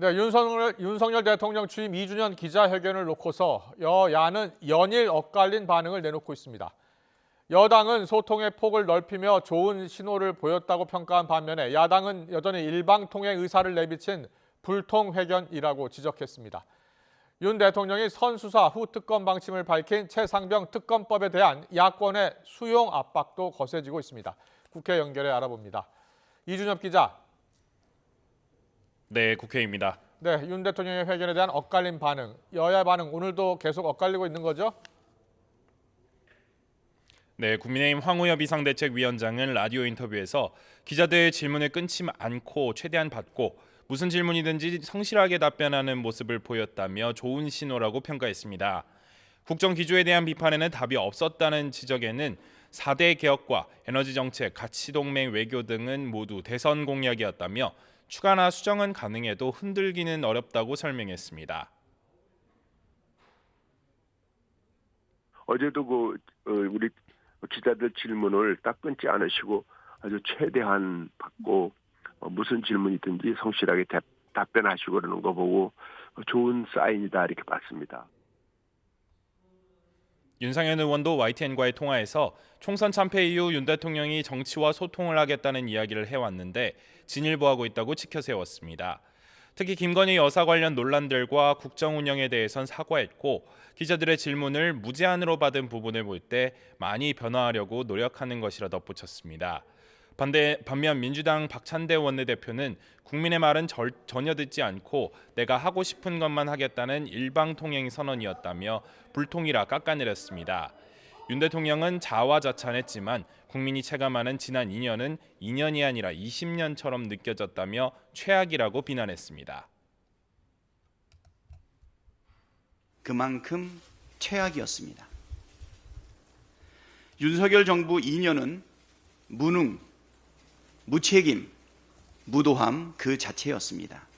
네, 윤석열 대통령 취임 2주년 기자회견을 놓고서 여야는 연일 엇갈린 반응을 내놓고 있습니다. 여당은 소통의 폭을 넓히며 좋은 신호를 보였다고 평가한 반면에 야당은 여전히 일방통행 의사를 내비친 불통회견이라고 지적했습니다. 윤 대통령이 선수사 후 특검 방침을 밝힌 최상병 특검법에 대한 야권의 수용 압박도 거세지고 있습니다. 국회 연결해 알아봅니다. 이준엽 기자. 네, 국회입니다. 네, 윤 대통령의 회견에 대한 엇갈린 반응, 여야 반응 오늘도 계속 엇갈리고 있는 거죠? 네, 국민의힘 황우여 비상대책위원장은 라디오 인터뷰에서 기자들의 질문을 끊지 않고 최대한 받고 무슨 질문이든지 성실하게 답변하는 모습을 보였다며 좋은 신호라고 평가했습니다. 국정 기조에 대한 비판에는 답이 없었다는 지적에는 4대 개혁과 에너지 정책, 가치동맹 외교 등은 모두 대선 공약이었다며 추가나 수정은 가능해도 흔들기는 어렵다고 설명했습니다. 어제도 우리 기자들 질문을 딱 끊지 않으시고 아주 최대한 받고 무슨 질문이든지 성실하게 답변하시고 그러는 거 보고 좋은 사인이다 이렇게 봤습니다. 윤상현 의원도 YTN과의 통화에서 총선 참패 이후 윤 대통령이 정치와 소통을 하겠다는 이야기를 해왔는데 진일보하고 있다고 치켜세웠습니다. 특히 김건희 여사 관련 논란들과 국정 운영에 대해선 사과했고 기자들의 질문을 무제한으로 받은 부분을 볼 때 많이 변화하려고 노력하는 것이라 덧붙였습니다. 반면 민주당 박찬대 원내대표는 국민의 말은 전혀 듣지 않고 내가 하고 싶은 것만 하겠다는 일방통행 선언이었다며 불통이라 깎아내렸습니다. 윤 대통령은 자화자찬했지만 국민이 체감하는 지난 2년은 2년이 아니라 20년처럼 느껴졌다며 최악이라고 비난했습니다. 그만큼 최악이었습니다. 윤석열 정부 2년은 무능, 무책임, 무도함 그 자체였습니다.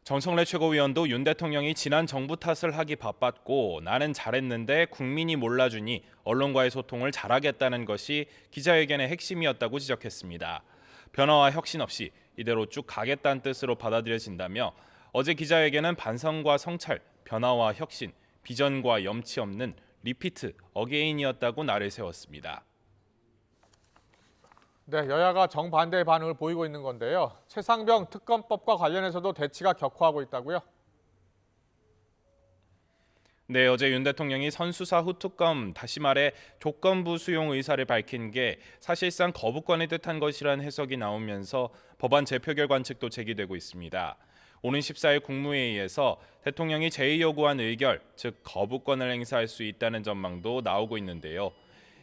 정청래 최고위원도 윤 대통령이 지난 정부 탓을 하기 바빴고 나는 잘했는데 국민이 몰라주니 언론과의 소통을 잘하겠다는 것이 기자회견의 핵심이었다고 지적했습니다. 변화와 혁신 없이 이대로 쭉 가겠다는 뜻으로 받아들여진다며 어제 기자회견은 반성과 성찰, 변화와 혁신, 비전과 염치 없는 리피트, 어게인이었다고 날을 세웠습니다. 네, 여야가 정반대의 반응을 보이고 있는 건데요. 최상병 특검법과 관련해서도 대치가 격화하고 있다고요? 네, 어제 윤 대통령이 선수사 후 특검, 다시 말해 조건부 수용 의사를 밝힌 게 사실상 거부권을 뜻한 것이라는 해석이 나오면서 법안 재표결 관측도 제기되고 있습니다. 오는 14일 국무회의에서 대통령이 제2요구한 의결, 즉 거부권을 행사할 수 있다는 전망도 나오고 있는데요.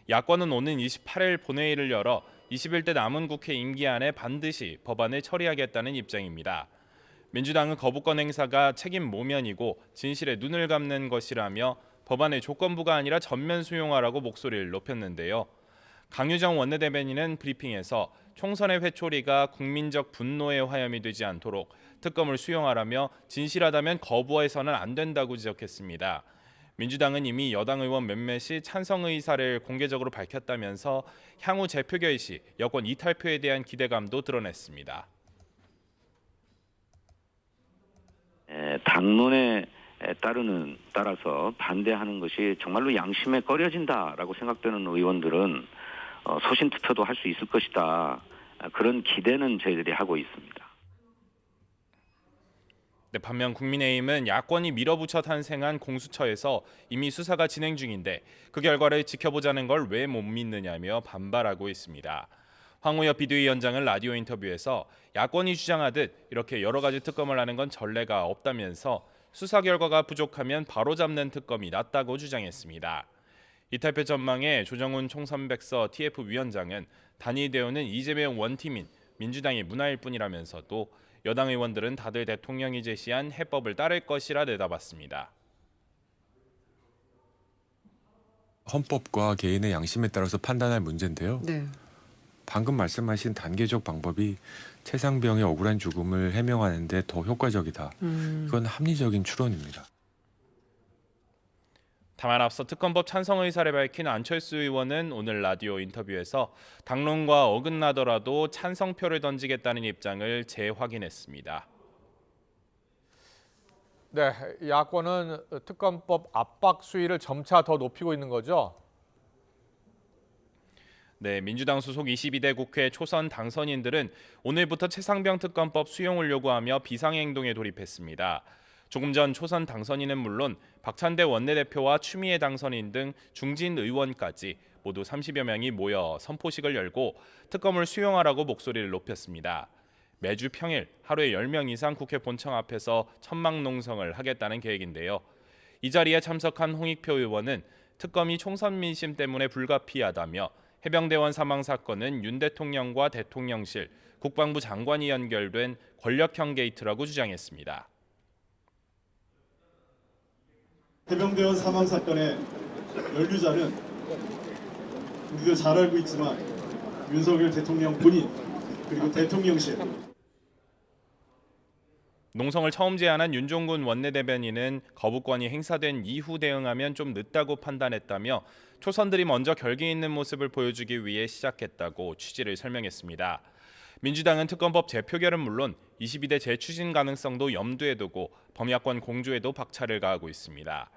야권은 오는 28일 본회의를 열어 21대 남은 국회 임기 안에 반드시 법안을 처리하겠다는 입장입니다. 민주당은 거부권 행사가 책임 모면이고 진실에 눈을 감는 것이라며 법안의 조건부가 아니라 전면 수용하라고 목소리를 높였는데요. 강유정 원내대변인은 브리핑에서 총선의 회초리가 국민적 분노의 화염이 되지 않도록 특검을 수용하라며 진실하다면 거부해서는 안 된다고 지적했습니다. 민주당은 이미 여당 의원 몇몇이 찬성 의사를 공개적으로 밝혔다면서 향후 재표결 시 여권 이탈표에 대한 기대감도 드러냈습니다. 당론에 따라서 반대하는 것이 정말로 양심에 꺼려진다라고 생각되는 의원들은 소신 투표도 할 수 있을 것이다. 그런 기대는 저희들이 하고 있습니다. 네, 반면 국민의힘은 야권이 밀어붙여 탄생한 공수처에서 이미 수사가 진행 중인데 그 결과를 지켜보자는 걸 왜 못 믿느냐며 반발하고 있습니다. 황우여 비대위원장은 라디오 인터뷰에서 야권이 주장하듯 이렇게 여러 가지 특검을 하는 건 전례가 없다면서 수사 결과가 부족하면 바로잡는 특검이 낫다고 주장했습니다. 이탈표 전망에 조정훈 총선백서 TF위원장은 단일 대우는 이재명 원팀인 민주당의 문화일 뿐이라면서도 여당 의원들은 다들 대통령이 제시한 해법을 따를 것이라 내다봤습니다. 헌법과 개인의 양심에 따라서 판단할 문제인데요. 네. 방금 말씀하신 단계적 방법이 최상병의 억울한 죽음을 해명하는 데 더 효과적이다. 이건 합리적인 추론입니다. 다만 앞서 특검법 찬성 의사를 밝힌 안철수 의원은 오늘 라디오 인터뷰에서 당론과 어긋나더라도 찬성표를 던지겠다는 입장을 재확인했습니다. 네, 야권은 특검법 압박 수위를 점차 더 높이고 있는 거죠? 네, 민주당 소속 22대 국회 초선 당선인들은 오늘부터 최상병 특검법 수용을 요구하며 비상행동에 돌입했습니다. 조금 전 초선 당선인은 물론 박찬대 원내대표와 추미애 당선인 등 중진 의원까지 모두 30여 명이 모여 선포식을 열고 특검을 수용하라고 목소리를 높였습니다. 매주 평일 하루에 10명 이상 국회 본청 앞에서 천막농성을 하겠다는 계획인데요. 이 자리에 참석한 홍익표 의원은 특검이 총선 민심 때문에 불가피하다며 해병대원 사망 사건은 윤 대통령과 대통령실, 국방부 장관이 연결된 권력형 게이트라고 주장했습니다. 해병대원 사망 사건의 연루자는 우리도 잘 알고 있지만 윤석열 대통령 본인 그리고 대통령실. 농성을 처음 제안한 윤종군 원내대변인은 거부권이 행사된 이후 대응하면 좀 늦다고 판단했다며 초선들이 먼저 결기 있는 모습을 보여주기 위해 시작했다고 취지를 설명했습니다. 민주당은 특검법 재표결은 물론 22대 재추진 가능성도 염두에 두고 범야권 공조에도 박차를 가하고 있습니다.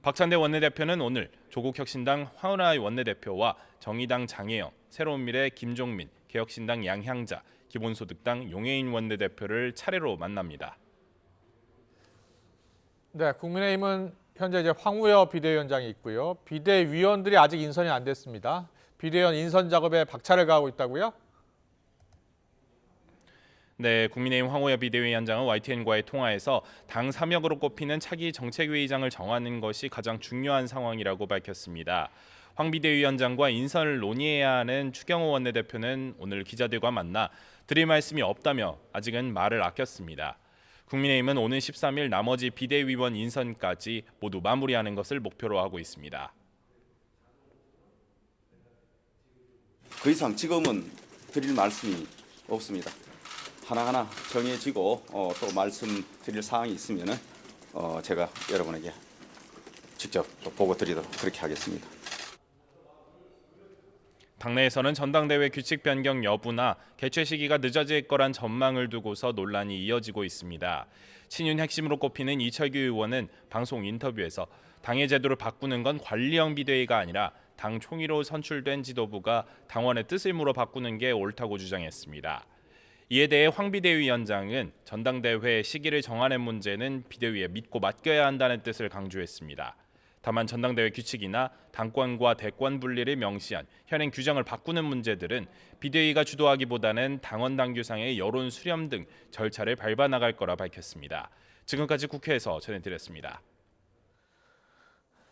박찬대 원내대표는 오늘 조국혁신당 황운하 원내대표와 정의당 장혜영, 새로운미래 김종민, 개혁신당 양향자, 기본소득당 용해인 원내대표를 차례로 만납니다. 네, 국민의힘은 현재 이제 황우여 비대위원장이 있고요. 비대위원들이 아직 인선이 안 됐습니다. 비대위원 인선 작업에 박차를 가하고 있다고요? 네, 국민의힘 황우여 비대위원장은 YTN과의 통화에서 당 사명으로 꼽히는 차기 정책위의장을 정하는 것이 가장 중요한 상황이라고 밝혔습니다. 황 비대위원장과 인선을 논의해야 하는 추경호 원내대표는 오늘 기자들과 만나 드릴 말씀이 없다며 아직은 말을 아꼈습니다. 국민의힘은 오는 13일 나머지 비대위원 인선까지 모두 마무리하는 것을 목표로 하고 있습니다. 그 이상 지금은 드릴 말씀이 없습니다. 하나하나 정해지고 또 말씀드릴 사항이 있으면 제가 여러분에게 직접 또 보고 드리도록 그렇게 하겠습니다. 당내에서는 전당대회 규칙 변경 여부나 개최 시기가 늦어질 거란 전망을 두고서 논란이 이어지고 있습니다. 친윤 핵심으로 꼽히는 이철규 의원은 방송 인터뷰에서 당의 제도를 바꾸는 건 관리형 비대위가 아니라 당 총위로 선출된 지도부가 당원의 뜻을 물어 바꾸는 게 옳다고 주장했습니다. 이에 대해 황 비대위원장은 전당대회 시기를 정하는 문제는 비대위에 믿고 맡겨야 한다는 뜻을 강조했습니다. 다만 전당대회 규칙이나 당권과 대권 분리를 명시한 현행 규정을 바꾸는 문제들은 비대위가 주도하기보다는 당원 당규상의 여론 수렴 등 절차를 밟아 나갈 거라 밝혔습니다. 지금까지 국회에서 전해드렸습니다.